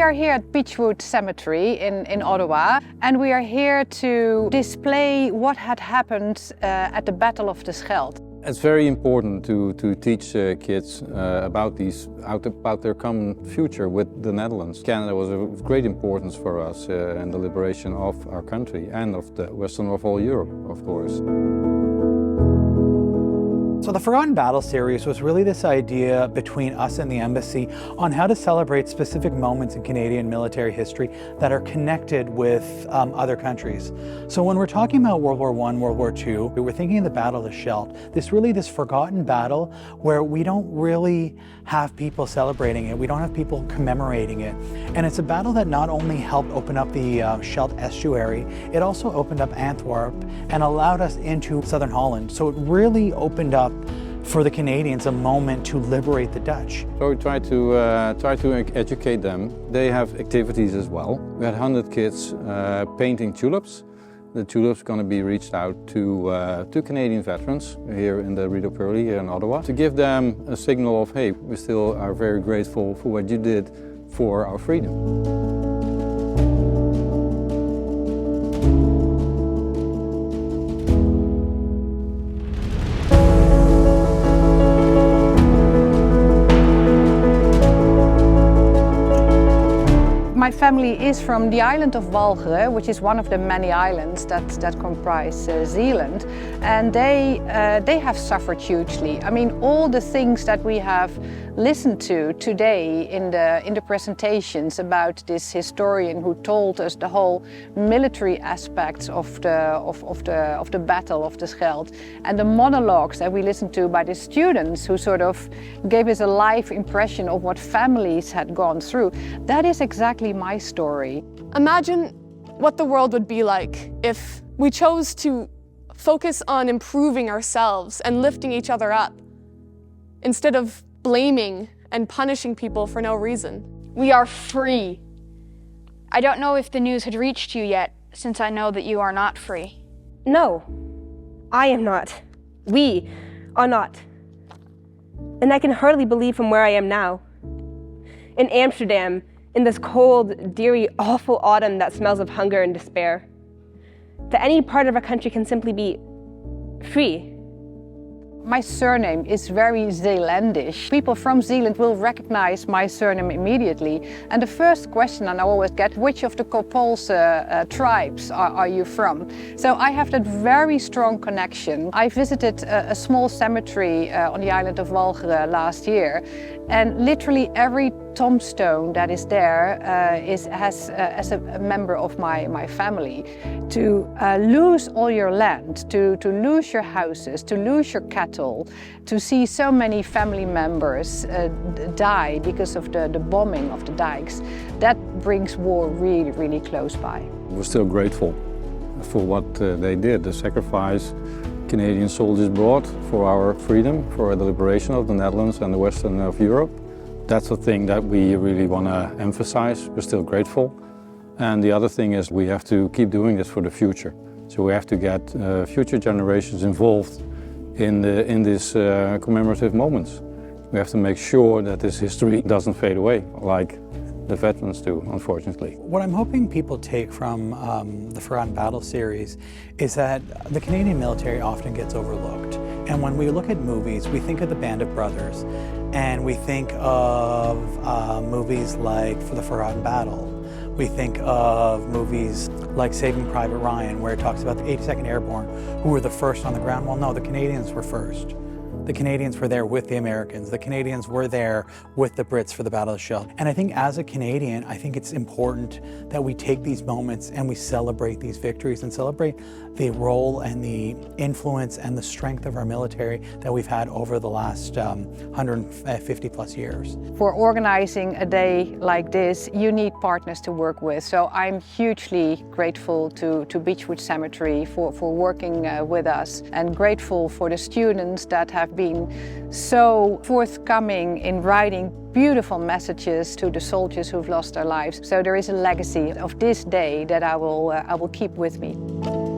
are here at Beechwood Cemetery in Ottawa, and we are here to display what had happened at the Battle of the Scheldt. It's very important to teach kids about their common future with the Netherlands. Canada was of great importance for us in the liberation of our country and of the Western of all Europe, of course. So the Forgotten Battle series was really this idea between us and the embassy on how to celebrate specific moments in Canadian military history that are connected with other countries. So when we're talking about World War I, World War II, we're thinking of the Battle of Scheldt, this forgotten battle where we don't really have people celebrating it, we don't have people commemorating it. And it's a battle that not only helped open up the Scheldt estuary, it also opened up Antwerp and allowed us into southern Holland. So it really opened up for the Canadians a moment to liberate the Dutch. So we try to educate them. They have activities as well. We had 100 kids painting tulips. The tulips are going to be reached out to Canadian veterans here in the Rideau Pearly here in Ottawa to give them a signal of, hey, we still are very grateful for what you did for our freedom. My family is from the island of Walcheren, which is one of the many islands that comprise Zealand, and they have suffered hugely. I mean, all the things that we have listened to today in the presentations about this historian who told us the whole military aspects of the Battle of the Scheldt, and the monologues that we listened to by the students who sort of gave us a live impression of what families had gone through. That is exactly my story. Imagine what the world would be like if we chose to focus on improving ourselves and lifting each other up instead of blaming and punishing people for no reason. We are free. I don't know if the news had reached you yet, since I know that you are not free. No, I am not. We are not. And I can hardly believe from where I am now. In Amsterdam, in this cold, dreary, awful autumn that smells of hunger and despair, that any part of our country can simply be free. My surname is very Zeelandish. People from Zealand will recognize my surname immediately. And the first question I always get, which of the Kopolse tribes are you from? So I have that very strong connection. I visited a small cemetery on the island of Walcheren last year, and literally every tombstone that is there has as a member of my family. To lose all your land, to lose your houses, to lose your cattle, to see so many family members die because of the bombing of the dikes, that brings war really, really close by. We're still grateful for what they did, the sacrifice Canadian soldiers brought for our freedom, for the liberation of the Netherlands and the Western of Europe. That's the thing that we really want to emphasize. We're still grateful. And the other thing is we have to keep doing this for the future. So we have to get future generations involved in these commemorative moments. We have to make sure that this history doesn't fade away like the veterans do, unfortunately. What I'm hoping people take from the Forgotten Battle series is that the Canadian military often gets overlooked. And when we look at movies, we think of the Band of Brothers, and we think of movies like For the Forgotten Battle. We think of movies like Saving Private Ryan, where it talks about the 82nd Airborne, who were the first on the ground. Well, no, the Canadians were first. The Canadians were there with the Americans. The Canadians were there with the Brits for the Battle of Scheldt. And I think as a Canadian, I think it's important that we take these moments and we celebrate these victories and celebrate the role and the influence and the strength of our military that we've had over the last 150 plus years. For organizing a day like this, you need partners to work with. So I'm hugely grateful to Beechwood Cemetery for working with us, and grateful for the students that have been so forthcoming in writing beautiful messages to the soldiers who've lost their lives. So there is a legacy of this day that I will keep with me.